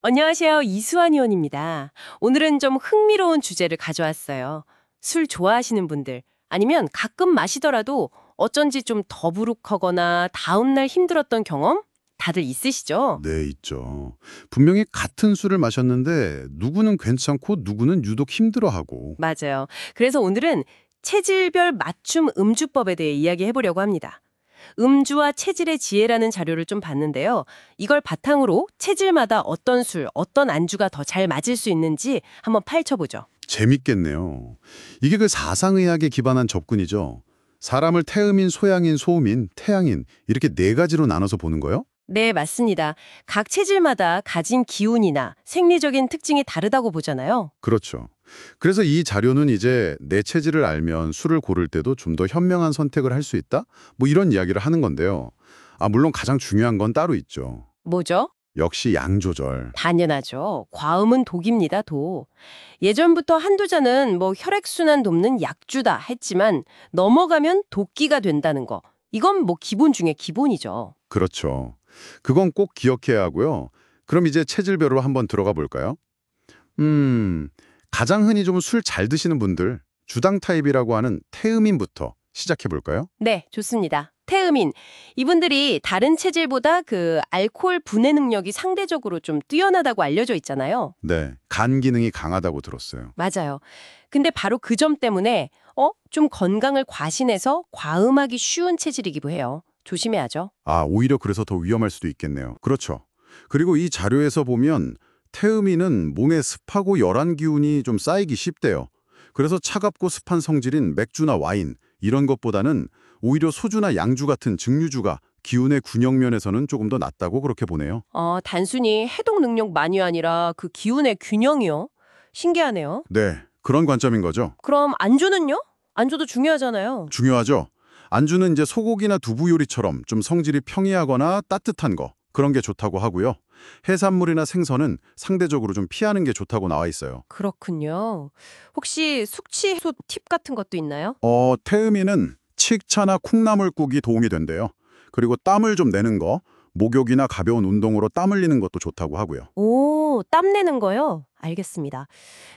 안녕하세요. 이수환 의원입니다. 오늘은 좀 흥미로운 주제를 가져왔어요. 술 좋아하시는 분들, 아니면 가끔 마시더라도 어쩐지 좀 더부룩하거나 다음날 힘들었던 경험? 다들 있으시죠? 네, 있죠. 분명히 같은 술을 마셨는데 누구는 괜찮고 누구는 유독 힘들어하고. 맞아요. 그래서 오늘은 체질별 맞춤 음주법에 대해 이야기해 보려고 합니다. 음주와 체질의 지혜라는 자료를 좀 봤는데요. 이걸 바탕으로 체질마다 어떤 술, 어떤 안주가 더 잘 맞을 수 있는지 한번 파헤쳐보죠. 재밌겠네요. 이게 그 사상의학에 기반한 접근이죠. 사람을 태음인, 소양인, 소음인, 태양인 이렇게 네 가지로 나눠서 보는 거요? 네, 맞습니다. 각 체질마다 가진 기운이나 생리적인 특징이 다르다고 보잖아요. 그렇죠. 그래서 이 자료는 이제 내 체질을 알면 술을 고를 때도 좀 더 현명한 선택을 할 수 있다? 뭐 이런 이야기를 하는 건데요. 물론 가장 중요한 건 따로 있죠. 뭐죠? 역시 양 조절. 당연하죠. 과음은 독입니다, 독. 예전부터 한두 잔은 뭐 혈액순환 돕는 약주다 했지만 넘어가면 독기가 된다는 거. 이건 뭐 기본 중에 기본이죠. 그렇죠. 그건 꼭 기억해야 하고요. 그럼 이제 체질별로 한번 들어가 볼까요? 음, 가장 흔히 좀 술 잘 드시는 분들, 주당 타입이라고 하는 태음인부터 시작해 볼까요? 네, 좋습니다. 태음인. 이분들이 다른 체질보다 그 알코올 분해 능력이 상대적으로 좀 뛰어나다고 알려져 있잖아요. 네, 간 기능이 강하다고 들었어요. 맞아요. 근데 바로 그 점 때문에 좀 건강을 과신해서 과음하기 쉬운 체질이기도 해요. 조심해야죠. 오히려 그래서 더 위험할 수도 있겠네요. 그렇죠. 그리고 이 자료에서 보면 태음인은 몸에 습하고 열한 기운이 좀 쌓이기 쉽대요. 그래서 차갑고 습한 성질인 맥주나 와인 이런 것보다는 오히려 소주나 양주 같은 증류주가 기운의 균형 면에서는 조금 더 낫다고 그렇게 보네요. 단순히 해독 능력만이 아니라 그 기운의 균형이요. 신기하네요. 네, 그런 관점인 거죠. 그럼 안주는요? 안주도 중요하잖아요. 중요하죠. 안주는 이제 소고기나 두부 요리처럼 좀 성질이 평이하거나 따뜻한 거 그런 게 좋다고 하고요. 해산물이나 생선은 상대적으로 좀 피하는 게 좋다고 나와 있어요. 그렇군요. 혹시 숙취 해소 팁 같은 것도 있나요? 태음인은 칡차나 콩나물국이 도움이 된대요. 그리고 땀을 좀 내는 거, 목욕이나 가벼운 운동으로 땀 흘리는 것도 좋다고 하고요. 오, 땀 내는 거요? 알겠습니다.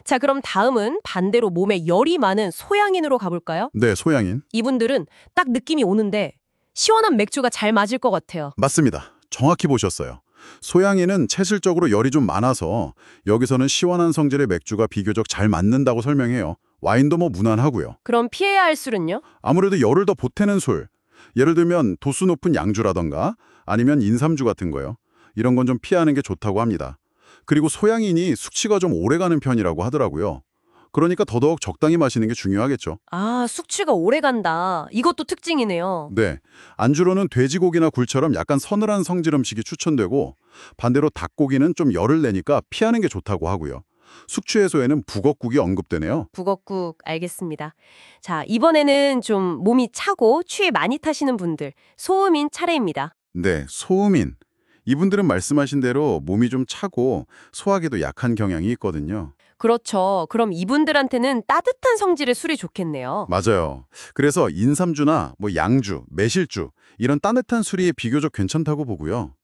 자, 그럼 다음은 반대로 몸에 열이 많은 소양인으로 가볼까요? 네, 소양인. 이분들은 딱 느낌이 오는데 시원한 맥주가 잘 맞을 것 같아요. 맞습니다. 정확히 보셨어요. 소양인은 체질적으로 열이 좀 많아서 여기서는 시원한 성질의 맥주가 비교적 잘 맞는다고 설명해요. 와인도 뭐 무난하고요. 그럼 피해야 할 술은요? 아무래도 열을 더 보태는 술, 예를 들면 도수 높은 양주라던가 아니면 인삼주 같은 거요. 이런 건 좀 피하는 게 좋다고 합니다. 그리고 소양인이 숙취가 좀 오래가는 편이라고 하더라고요. 그러니까 더더욱 적당히 마시는 게 중요하겠죠. 숙취가 오래 간다. 이것도 특징이네요. 네, 안주로는 돼지고기나 굴처럼 약간 서늘한 성질 음식이 추천되고 반대로 닭고기는 좀 열을 내니까 피하는 게 좋다고 하고요. 숙취 해소에는 북엇국이 언급되네요. 북엇국 알겠습니다. 자, 이번에는 좀 몸이 차고 추위 많이 타시는 분들, 소음인 차례입니다. 네, 소음인. 이분들은 말씀하신 대로 몸이 좀 차고 소화기도 약한 경향이 있거든요. 그렇죠. 그럼 이분들한테는 따뜻한 성질의 술이 좋겠네요. 맞아요. 그래서 인삼주나 뭐 양주, 매실주 이런 따뜻한 술이 비교적 괜찮다고 보고요.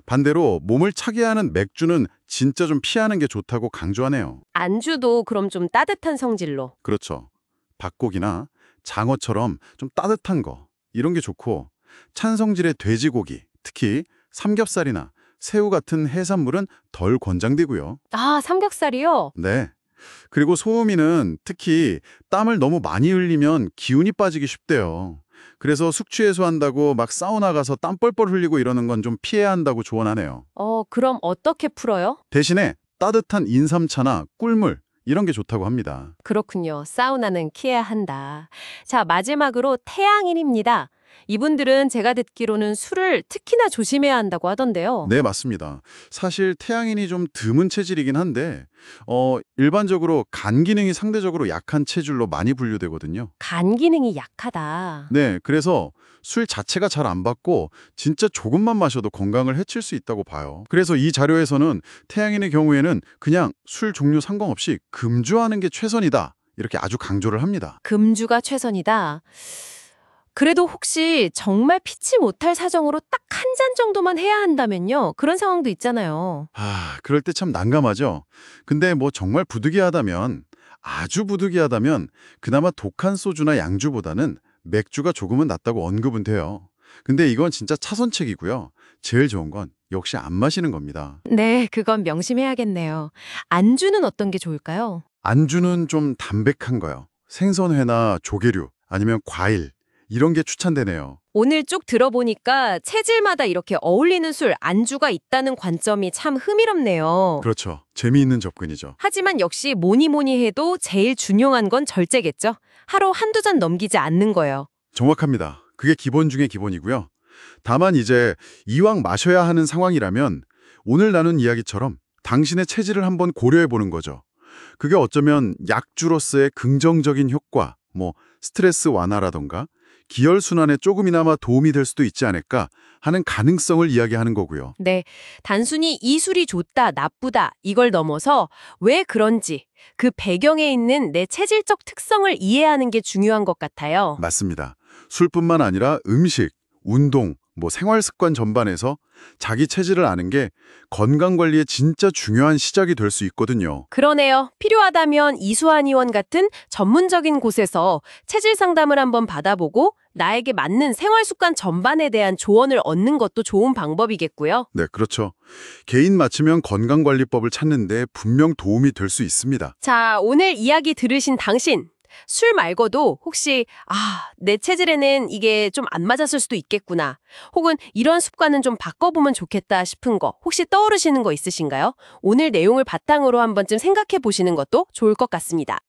반대로 몸을 차게 하는 맥주는 진짜 좀 피하는 게 좋다고 강조하네요. 안주도 그럼 좀 따뜻한 성질로. 그렇죠. 닭고기나 장어처럼 좀 따뜻한 거 이런 게 좋고 찬 성질의 돼지고기, 특히 삼겹살이나 새우 같은 해산물은 덜 권장되고요. 삼겹살이요? 네. 그리고 소음이는 특히 땀을 너무 많이 흘리면 기운이 빠지기 쉽대요. 그래서 숙취 해소한다고 막 사우나 가서 땀 뻘뻘 흘리고 이러는 건 좀 피해야 한다고 조언하네요. 그럼 어떻게 풀어요? 대신에 따뜻한 인삼차나 꿀물 이런 게 좋다고 합니다. 그렇군요. 사우나는 피해야 한다. 자, 마지막으로 태양인입니다. 이분들은 제가 듣기로는 술을 특히나 조심해야 한다고 하던데요. 네, 맞습니다. 사실 태양인이 좀 드문 체질이긴 한데 일반적으로 간 기능이 상대적으로 약한 체질로 많이 분류되거든요. 간 기능이 약하다. 네, 그래서 술 자체가 잘 안 받고 진짜 조금만 마셔도 건강을 해칠 수 있다고 봐요. 그래서 이 자료에서는 태양인의 경우에는 그냥 술 종류 상관없이 금주하는 게 최선이다. 이렇게 아주 강조를 합니다. 금주가 최선이다. 그래도 혹시 정말 피치 못할 사정으로 딱 한 잔 정도만 해야 한다면요. 그런 상황도 있잖아요. 그럴 때 참 난감하죠. 근데 뭐 정말 부득이하다면, 아주 부득이하다면 그나마 독한 소주나 양주보다는 맥주가 조금은 낫다고 언급은 돼요. 근데 이건 진짜 차선책이고요. 제일 좋은 건 역시 안 마시는 겁니다. 네, 그건 명심해야겠네요. 안주는 어떤 게 좋을까요? 안주는 좀 담백한 거요. 생선회나 조개류, 아니면 과일, 이런 게 추천되네요. 오늘 쭉 들어보니까 체질마다 이렇게 어울리는 술, 안주가 있다는 관점이 참 흥미롭네요. 그렇죠. 재미있는 접근이죠. 하지만 역시 뭐니 뭐니 해도 제일 중요한 건 절제겠죠. 하루 한두 잔 넘기지 않는 거예요. 정확합니다. 그게 기본 중에 기본이고요. 다만 이제 이왕 마셔야 하는 상황이라면 오늘 나눈 이야기처럼 당신의 체질을 한번 고려해 보는 거죠. 그게 어쩌면 약주로서의 긍정적인 효과, 뭐 스트레스 완화라던가 기혈순환에 조금이나마 도움이 될 수도 있지 않을까 하는 가능성을 이야기하는 거고요. 네, 단순히 이 술이 좋다, 나쁘다 이걸 넘어서 왜 그런지 그 배경에 있는 내 체질적 특성을 이해하는 게 중요한 것 같아요. 맞습니다. 술뿐만 아니라 음식, 운동, 뭐 생활 습관 전반에서 자기 체질을 아는 게 건강 관리에 진짜 중요한 시작이 될 수 있거든요. 그러네요. 필요하다면 이수환 의원 같은 전문적인 곳에서 체질 상담을 한번 받아보고 나에게 맞는 생활 습관 전반에 대한 조언을 얻는 것도 좋은 방법이겠고요. 네, 그렇죠. 개인 맞춤형 건강관리법을 찾는데 분명 도움이 될 수 있습니다. 자, 오늘 이야기 들으신 당신. 술 말고도 혹시 내 체질에는 이게 좀 안 맞았을 수도 있겠구나. 혹은 이런 습관은 좀 바꿔보면 좋겠다 싶은 거 혹시 떠오르시는 거 있으신가요? 오늘 내용을 바탕으로 한 번쯤 생각해 보시는 것도 좋을 것 같습니다.